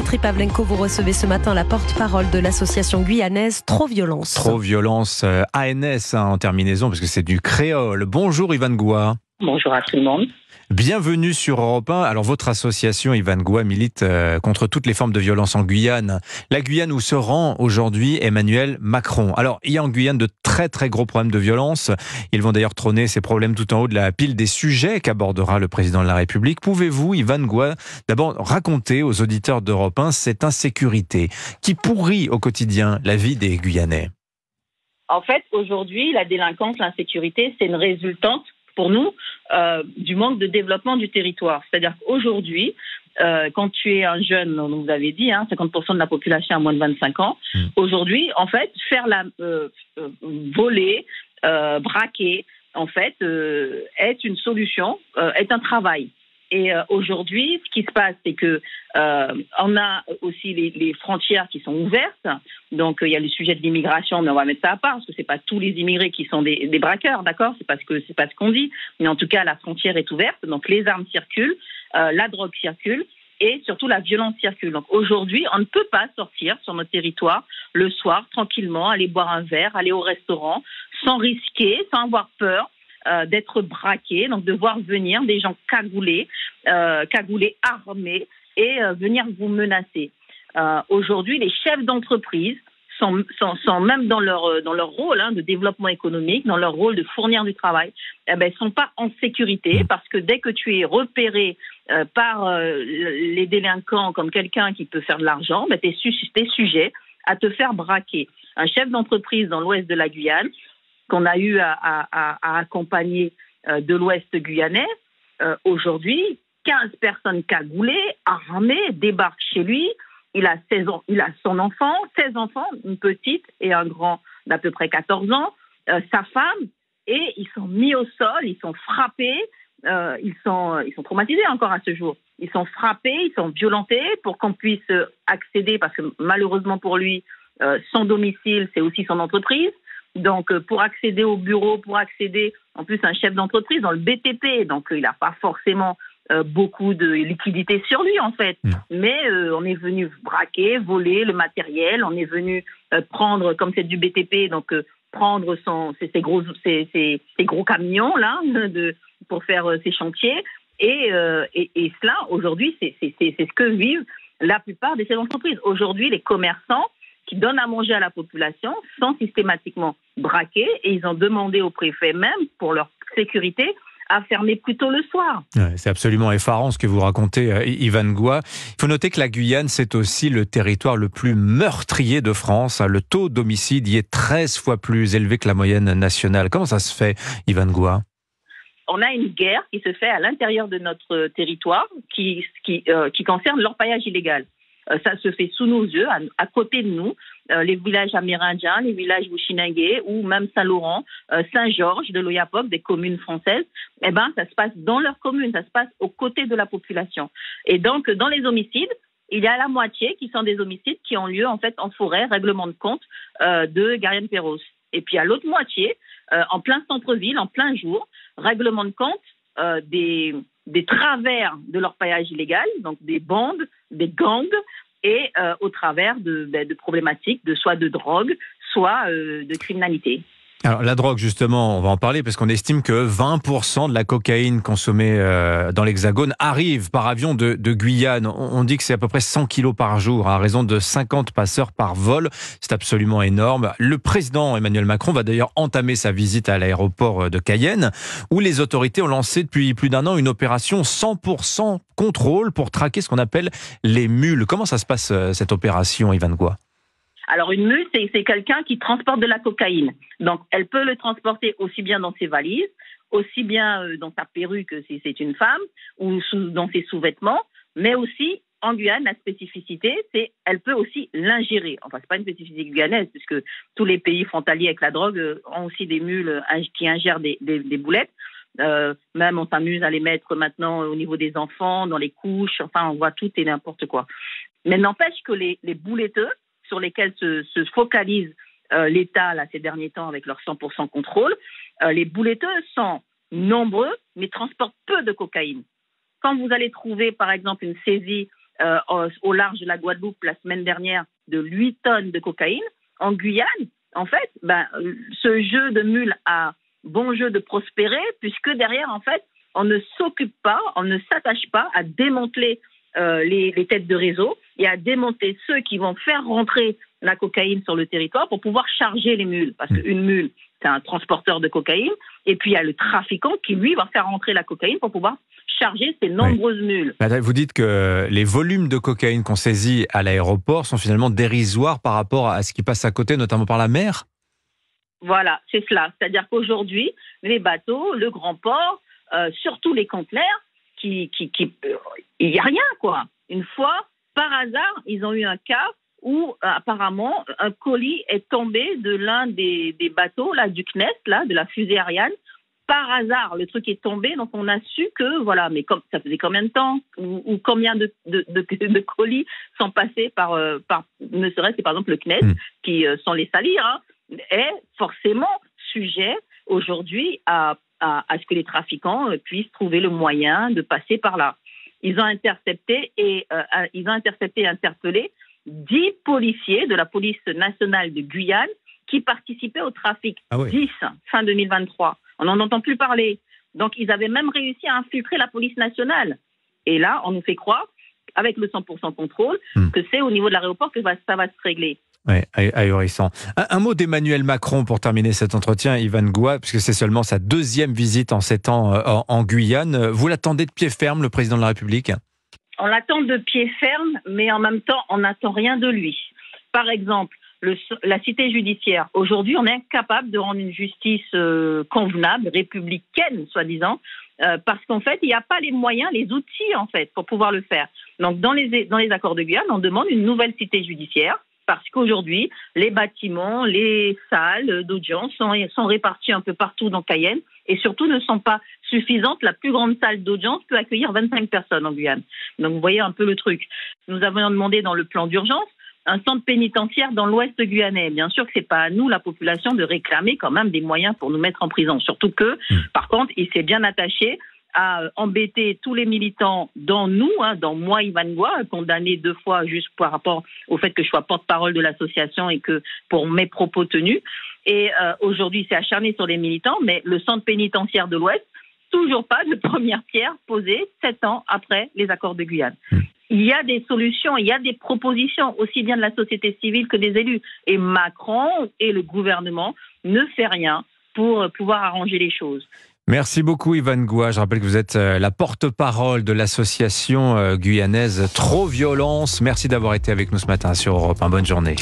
Dimitri Pavlenko, vous recevez ce matin la porte-parole de l'association guyanaise Trop Violence. Trop Violence, ANS en terminaison, parce que c'est du créole. Bonjour Yvan Goua. Bonjour à tout le monde. Bienvenue sur Europe 1. Alors votre association, Yvan Goua, milite contre toutes les formes de violence en Guyane. La Guyane où se rend aujourd'hui Emmanuel Macron. Alors il y a en Guyane de très très gros problèmes de violence. Ils vont d'ailleurs trôner ces problèmes tout en haut de la pile des sujets qu'abordera le président de la République. Pouvez-vous, Yvan Goua, d'abord raconter aux auditeurs d'Europe 1 cette insécurité qui pourrit au quotidien la vie des Guyanais? En fait, aujourd'hui, la délinquance, l'insécurité, c'est une résultante pour nous, du manque de développement du territoire. C'est-à-dire qu'aujourd'hui, quand tu es un jeune, vous avez dit, 50% de la population a moins de 25 ans, aujourd'hui, en fait, faire voler, braquer, en fait, est une solution, est un travail. Et aujourd'hui, ce qui se passe, c'est que on a aussi les frontières qui sont ouvertes. Donc il y a le sujet de l'immigration, mais on va mettre ça à part parce que c'est pas tous les immigrés qui sont des braqueurs, d'accord ? C'est pas ce qu'on dit, mais en tout cas la frontière est ouverte. Donc les armes circulent, la drogue circule et surtout la violence circule. Donc aujourd'hui, on ne peut pas sortir sur notre territoire le soir tranquillement, aller boire un verre, aller au restaurant, sans risquer, sans avoir peur. D'être braqués, donc de voir venir des gens cagoulés, armés et venir vous menacer. Aujourd'hui, les chefs d'entreprise sont même dans leur rôle de développement économique, dans leur rôle de fournir du travail, sont pas en sécurité parce que dès que tu es repéré par les délinquants comme quelqu'un qui peut faire de l'argent, tu es sujet à te faire braquer. Un chef d'entreprise dans l'ouest de la Guyane qu'on a eu à accompagner de l'ouest guyanais, aujourd'hui, 15 personnes cagoulées, armées, débarquent chez lui. Il a 16 ans, il a 16 enfants, une petite et un grand d'à peu près 14 ans, sa femme, et ils sont mis au sol, ils sont frappés, ils sont traumatisés encore à ce jour. Ils sont frappés, ils sont violentés pour qu'on puisse accéder, parce que malheureusement pour lui, son domicile, c'est aussi son entreprise. Donc, pour accéder au bureau, pour accéder, en plus, un chef d'entreprise dans le BTP, donc il n'a pas forcément beaucoup de liquidité sur lui, en fait. Mais on est venu braquer, voler le matériel, on est venu prendre, comme c'est du BTP, donc prendre ces gros camions, là, pour faire ces chantiers. Et cela, aujourd'hui, c'est ce que vivent la plupart de ces entreprises. Aujourd'hui, les commerçants qui donnent à manger à la population sont systématiquement braqués et ils ont demandé au préfet même, pour leur sécurité, à fermer plus tôt le soir. Ouais, c'est absolument effarant ce que vous racontez, Yvan Goua. Il faut noter que la Guyane, c'est aussi le territoire le plus meurtrier de France. Le taux d'homicide y est 13 fois plus élevé que la moyenne nationale. Comment ça se fait, Yvan Goua ? On a une guerre qui se fait à l'intérieur de notre territoire qui concerne l'orpaillage illégal. Ça se fait sous nos yeux, à côté de nous, les villages amérindiens, les villages Bushinangé ou même Saint-Laurent, Saint-Georges de l'Oyapock, des communes françaises, ça se passe dans leur commune, ça se passe aux côtés de la population. Et donc, dans les homicides, il y a la moitié qui sont des homicides qui ont lieu en fait en forêt, règlement de compte de Gariane-Perros. Et puis à l'autre moitié, en plein centre-ville, en plein jour, règlement de compte des travers de l'orpaillage illégal, donc des bandes, des gangs, et au travers de problématiques soit de drogue, soit de criminalité. Alors la drogue, justement, on va en parler parce qu'on estime que 20% de la cocaïne consommée dans l'Hexagone arrive par avion de Guyane. On dit que c'est à peu près 100 kilos par jour, à raison de 50 passeurs par vol. C'est absolument énorme. Le président Emmanuel Macron va d'ailleurs entamer sa visite à l'aéroport de Cayenne, où les autorités ont lancé depuis plus d'un an une opération 100% contrôle pour traquer ce qu'on appelle les mules. Comment ça se passe, cette opération, Yvan Goua ? Alors, une mule, c'est quelqu'un qui transporte de la cocaïne. Donc, elle peut le transporter aussi bien dans ses valises, aussi bien dans sa perruque si c'est une femme, ou dans ses sous-vêtements, mais aussi, en Guyane, la spécificité, c'est elle peut aussi l'ingérer. Enfin, c'est pas une spécificité guyanaise, puisque tous les pays frontaliers avec la drogue ont aussi des mules qui ingèrent des boulettes. Même on s'amuse à les mettre maintenant au niveau des enfants, dans les couches, enfin, on voit tout et n'importe quoi. Mais n'empêche que les bouletteux, sur lesquels se focalise l'État là, ces derniers temps avec leur 100% contrôle, les bouletteux sont nombreux, mais transportent peu de cocaïne. Quand vous allez trouver, par exemple, une saisie au large de la Guadeloupe la semaine dernière de 8 tonnes de cocaïne. En Guyane, en fait, ce jeu de mule a bon jeu de prospérer, puisque derrière, en fait, on ne s'occupe pas, on ne s'attache pas à démanteler les têtes de réseau et à démonter ceux qui vont faire rentrer la cocaïne sur le territoire pour pouvoir charger les mules. Parce qu'une mule, c'est un transporteur de cocaïne. Et puis, il y a le trafiquant qui, lui, va faire rentrer la cocaïne pour pouvoir charger ces nombreuses mules. Vous dites que les volumes de cocaïne qu'on saisit à l'aéroport sont finalement dérisoires par rapport à ce qui passe à côté, notamment par la mer? Voilà, c'est cela. C'est-à-dire qu'aujourd'hui, les bateaux, le grand port, surtout les conteneurs, il n'y a rien, quoi. Une fois, par hasard, ils ont eu un cas où, apparemment, un colis est tombé de l'un des bateaux, là, du CNES, là, de la fusée Ariane. Par hasard, le truc est tombé, donc on a su que, voilà, mais comme ça faisait combien de temps ou combien de colis sont passés par ne serait-ce que par exemple le CNES, qui, sans les salir, hein, est forcément sujet aujourd'hui à ce que les trafiquants puissent trouver le moyen de passer par là. Ils ont intercepté et interpellé 10 policiers de la police nationale de Guyane qui participaient au trafic. 10 fin 2023. On n'en entend plus parler. Donc, ils avaient même réussi à infiltrer la police nationale. Et là, on nous fait croire, avec le 100% contrôle, que c'est au niveau de l'aéroport que ça va se régler. Oui, ahurissant. Un mot d'Emmanuel Macron pour terminer cet entretien, Yvan Goua, puisque c'est seulement sa 2e visite en 7 ans en Guyane. Vous l'attendez de pied ferme, le président de la République? On l'attend de pied ferme, mais en même temps, on n'attend rien de lui. Par exemple, la cité judiciaire. Aujourd'hui, on est incapable de rendre une justice convenable, républicaine, soi-disant, parce qu'en fait, il n'y a pas les moyens, les outils, en fait, pour pouvoir le faire. Donc, dans les accords de Guyane, on demande une nouvelle cité judiciaire, parce qu'aujourd'hui, les bâtiments, les salles d'audience sont répartis un peu partout dans Cayenne, et surtout ne sont pas suffisantes. La plus grande salle d'audience peut accueillir 25 personnes en Guyane. Donc, vous voyez un peu le truc. Nous avons demandé dans le plan d'urgence un centre pénitentiaire dans l'ouest guyanais. Bien sûr que c'est pas à nous, la population, de réclamer quand même des moyens pour nous mettre en prison. Surtout que, par contre, il s'est bien attaché à embêter tous les militants, dont nous, dans moi, Yvan Goua, condamné 2 fois juste par rapport au fait que je sois porte-parole de l'association et que pour mes propos tenus. Et aujourd'hui, il s'est acharné sur les militants, mais le centre pénitentiaire de l'Ouest, toujours pas de première pierre posée 7 ans après les accords de Guyane. Il y a des solutions, il y a des propositions, aussi bien de la société civile que des élus. Et Macron et le gouvernement ne fait rien pour pouvoir arranger les choses. Merci beaucoup Yvan Goua. Je rappelle que vous êtes la porte-parole de l'association guyanaise Trop Violence. Merci d'avoir été avec nous ce matin sur Europe 1. Bonne journée.